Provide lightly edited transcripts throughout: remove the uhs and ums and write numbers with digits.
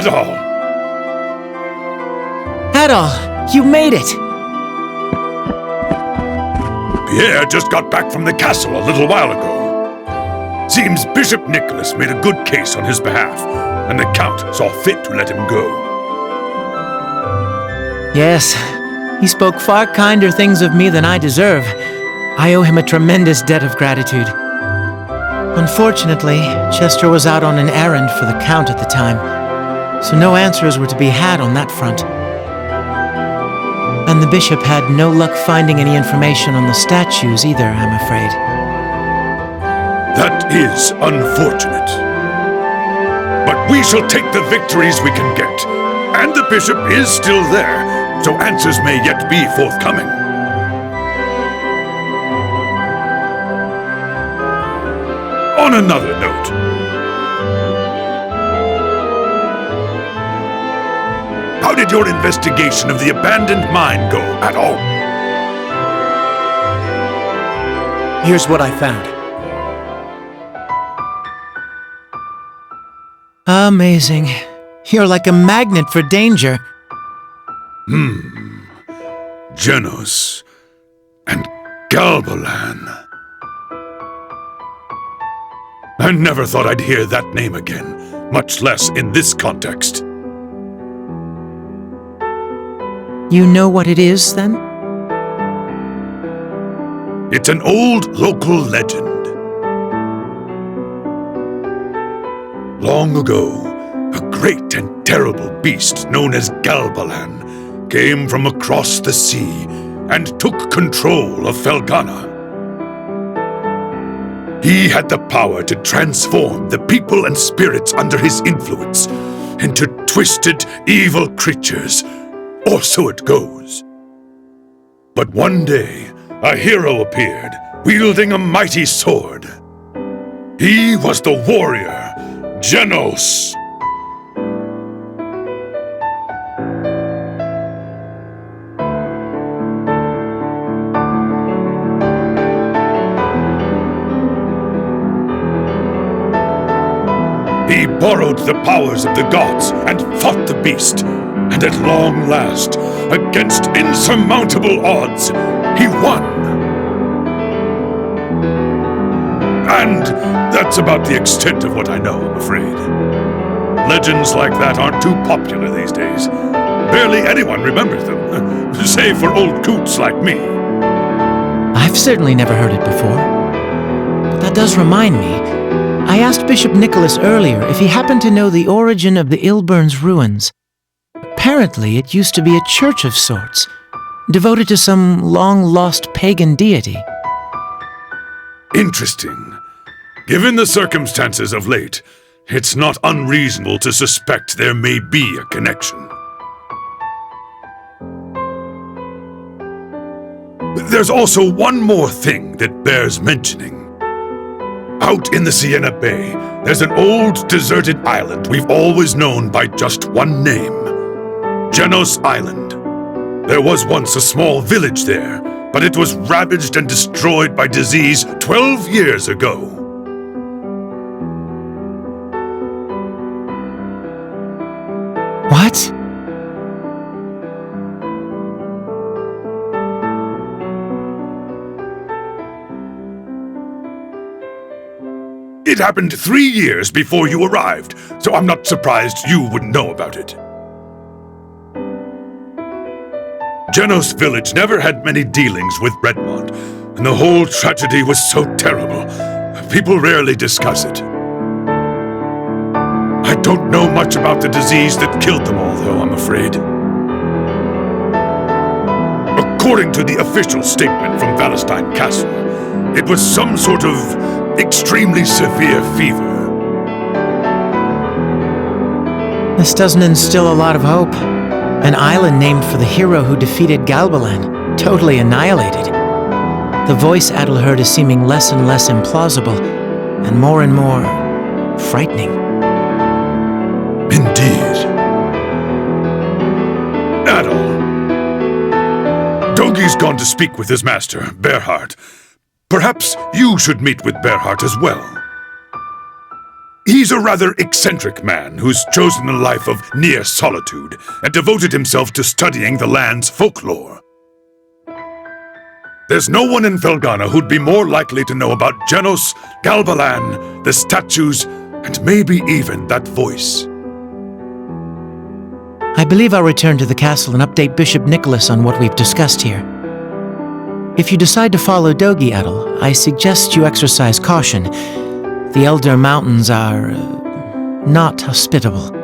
Adol! Adol, you made it! Pierre just got back from the castle a little while ago. Seems Bishop Nicholas made a good case on his behalf, and the Count saw fit to let him go. Yes, he spoke far kinder things of me than I deserve. I owe him a tremendous debt of gratitude. Unfortunately, Chester was out on an errand for the Count at the time, so no answers were to be had on that front. And the bishop had no luck finding any information on the statues either, I'm afraid. That is unfortunate. But we shall take the victories we can get, and the bishop is still there, so answers may yet be forthcoming. On another note, how did your investigation of the abandoned mine go at all? Here's what I found. Amazing. You're like a magnet for danger. Genos and Galbalan. I never thought I'd hear that name again, much less in this context. You know what it is, then? It's an old local legend. Long ago, a great and terrible beast known as Galbalan came from across the sea and took control of Felghana. He had the power to transform the people and spirits under his influence into twisted, evil creatures, or so it goes. But one day, a hero appeared, wielding a mighty sword. He was the warrior, Genos. He borrowed the powers of the gods and fought the beast, and at long last, against insurmountable odds, he won. And that's about the extent of what I know, I'm afraid. Legends like that aren't too popular these days. Barely anyone remembers them, save for old coots like me. I've certainly never heard it before. But that does remind me. I asked Bishop Nicholas earlier if he happened to know the origin of the Ilburn's ruins. Apparently, it used to be a church of sorts, devoted to some long-lost pagan deity. Interesting. Given the circumstances of late, it's not unreasonable to suspect there may be a connection. There's also one more thing that bears mentioning. Out in the Sienna Bay, there's an old deserted island we've always known by just one name. Genos Island. There was once a small village there, but it was ravaged and destroyed by disease 12 years ago. What? It happened 3 years before you arrived, so I'm not surprised you wouldn't know about it. Genos village never had many dealings with Redmond, and the whole tragedy was so terrible. People rarely discuss it. I don't know much about the disease that killed them all, though, I'm afraid. According to the official statement from Valestein Castle, it was some sort of extremely severe fever. This doesn't instill a lot of hope. An island named for the hero who defeated Galbalan, totally annihilated. The voice Adol heard is seeming less and less implausible, and more frightening. Indeed. Adol. Dogi's gone to speak with his master, Berhardt. Perhaps you should meet with Berhardt as well. He's a rather eccentric man who's chosen a life of near solitude and devoted himself to studying the land's folklore. There's no one in Felghana who'd be more likely to know about Genos, Galbalan, the statues, and maybe even that voice. I believe I'll return to the castle and update Bishop Nicholas on what we've discussed here. If you decide to follow Dogi, Edel, I suggest you exercise caution. The Elder Mountains are not hospitable.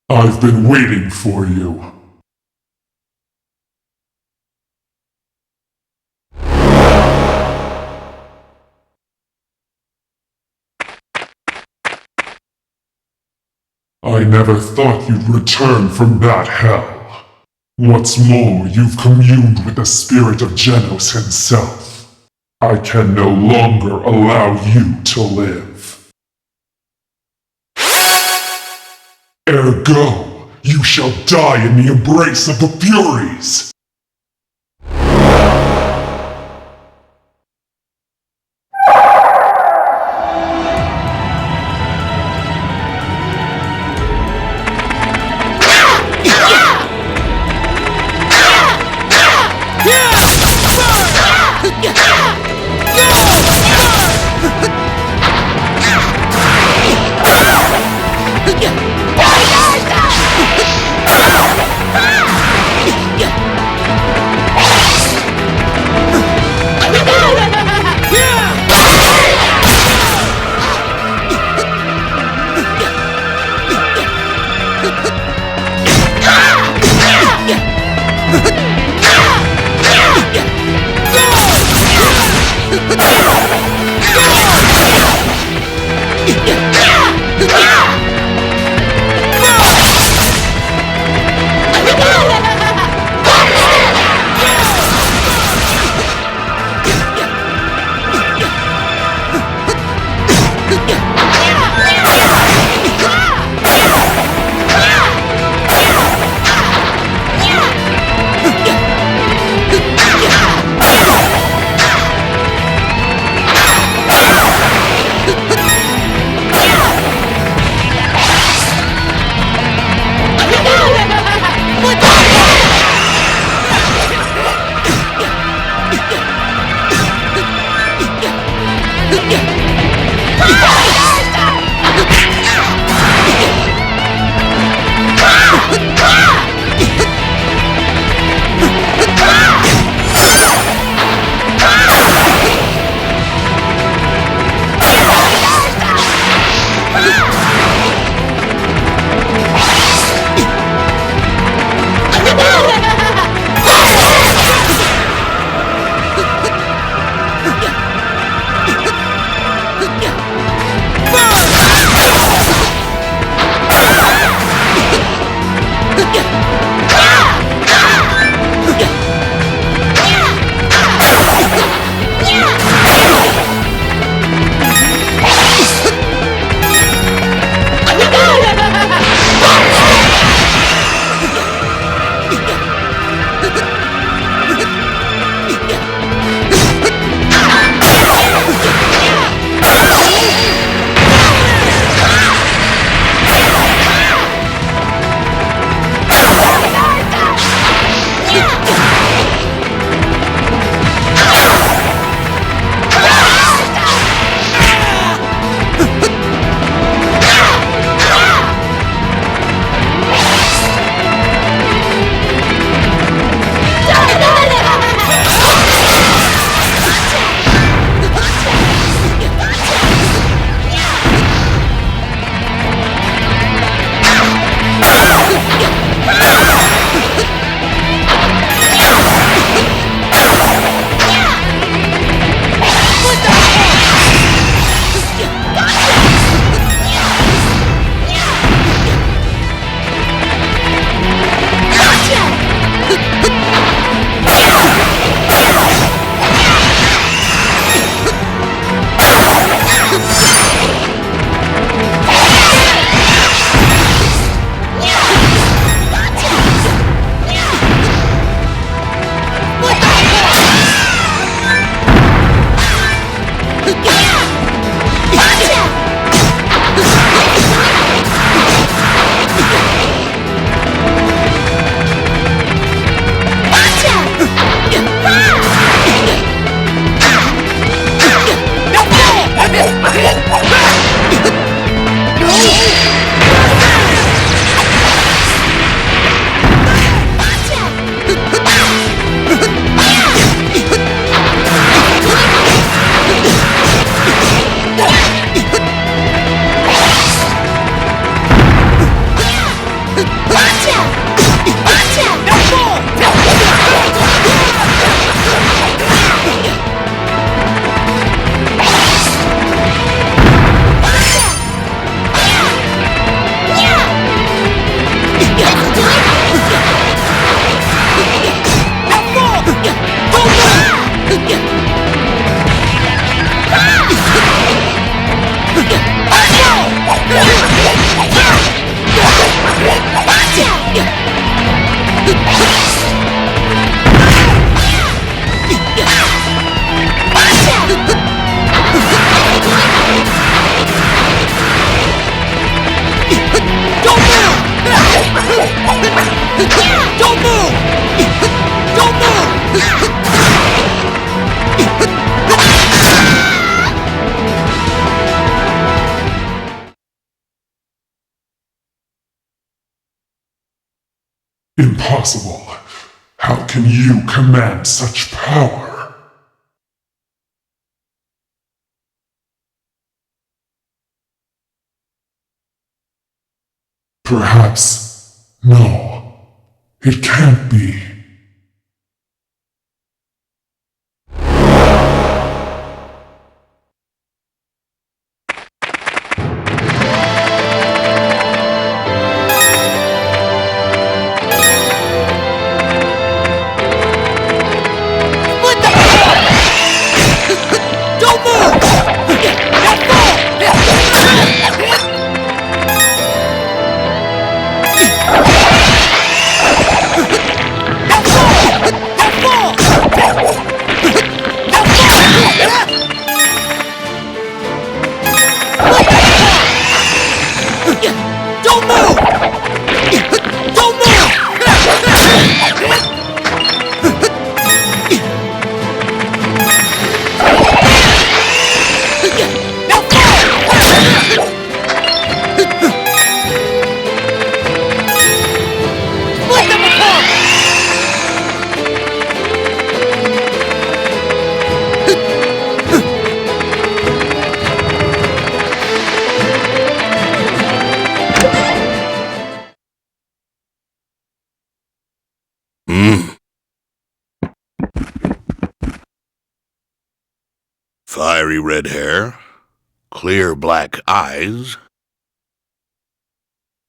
I've been waiting for you. I never thought you'd return from that hell. What's more, you've communed with the spirit of Genos himself. I can no longer allow you to live. Ergo, you shall die in the embrace of the Furies! Impossible. How can you command such power? Perhaps. No. It can't be. Fiery red hair, clear black eyes.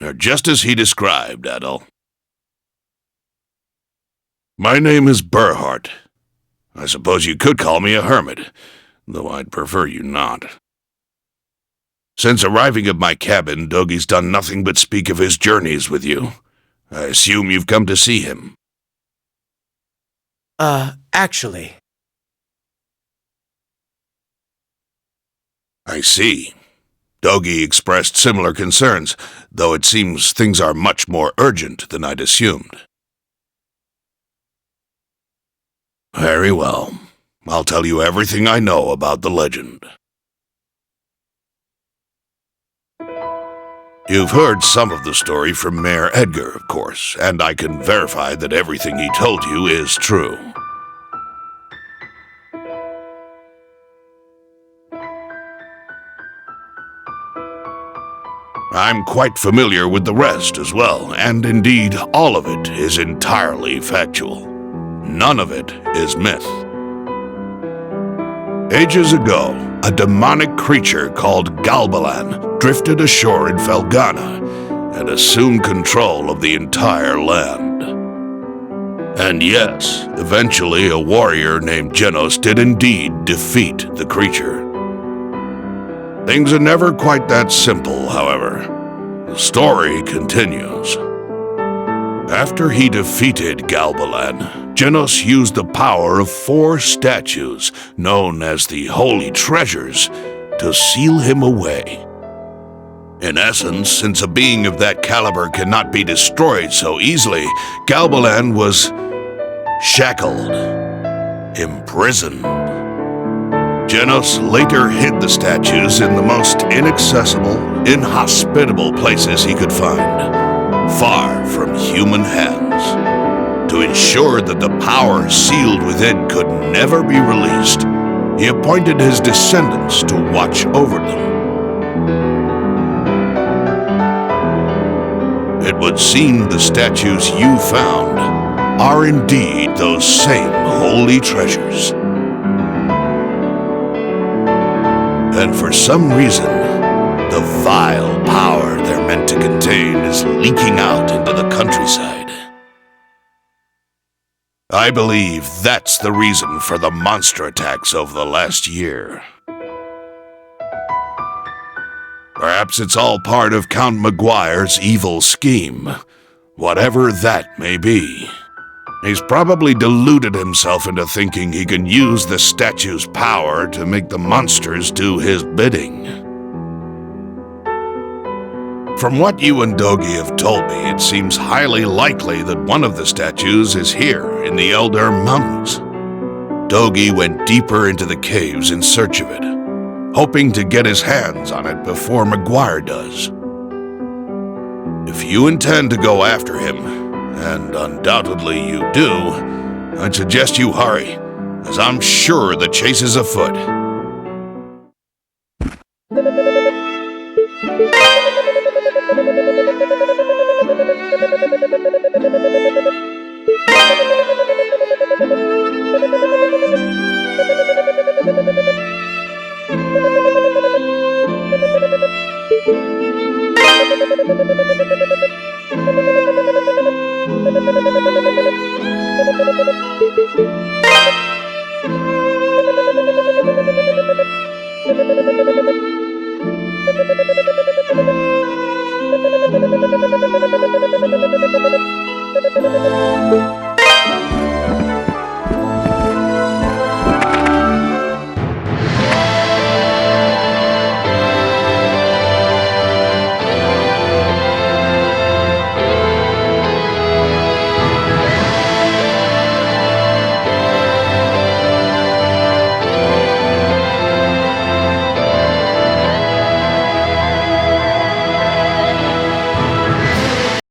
They're just as he described, Adol. My name is Berhardt. I suppose you could call me a hermit, though I'd prefer you not. Since arriving at my cabin, Dogi's done nothing but speak of his journeys with you. I assume you've come to see him. Actually. I see. Dogi expressed similar concerns, though it seems things are much more urgent than I'd assumed. Very well. I'll tell you everything I know about the legend. You've heard some of the story from Mayor Edgar, of course, and I can verify that everything he told you is true. I'm quite familiar with the rest as well, and indeed all of it is entirely factual. None of it is myth. Ages ago, a demonic creature called Galbalan drifted ashore in Felghana and assumed control of the entire land. And yes, eventually a warrior named Genos did indeed defeat the creature. Things are never quite that simple, however. The story continues. After he defeated Galbalan, Genos used the power of 4 statues, known as the Holy Treasures, to seal him away. In essence, since a being of that caliber cannot be destroyed so easily, Galbalan was shackled, imprisoned. Genos later hid the statues in the most inaccessible, inhospitable places he could find, far from human hands. To ensure that the power sealed within could never be released, he appointed his descendants to watch over them. It would seem the statues you found are indeed those same holy treasures. And for some reason, the vile power they're meant to contain is leaking out into the countryside. I believe that's the reason for the monster attacks over the last year. Perhaps it's all part of Count Maguire's evil scheme, whatever that may be. He's probably deluded himself into thinking he can use the statue's power to make the monsters do his bidding. From what you and Dogi have told me, it seems highly likely that one of the statues is here in the Elder Mountains. Dogi went deeper into the caves in search of it, hoping to get his hands on it before Maguire does. If you intend to go after him, and undoubtedly you do, I'd suggest you hurry, as I'm sure the chase is afoot.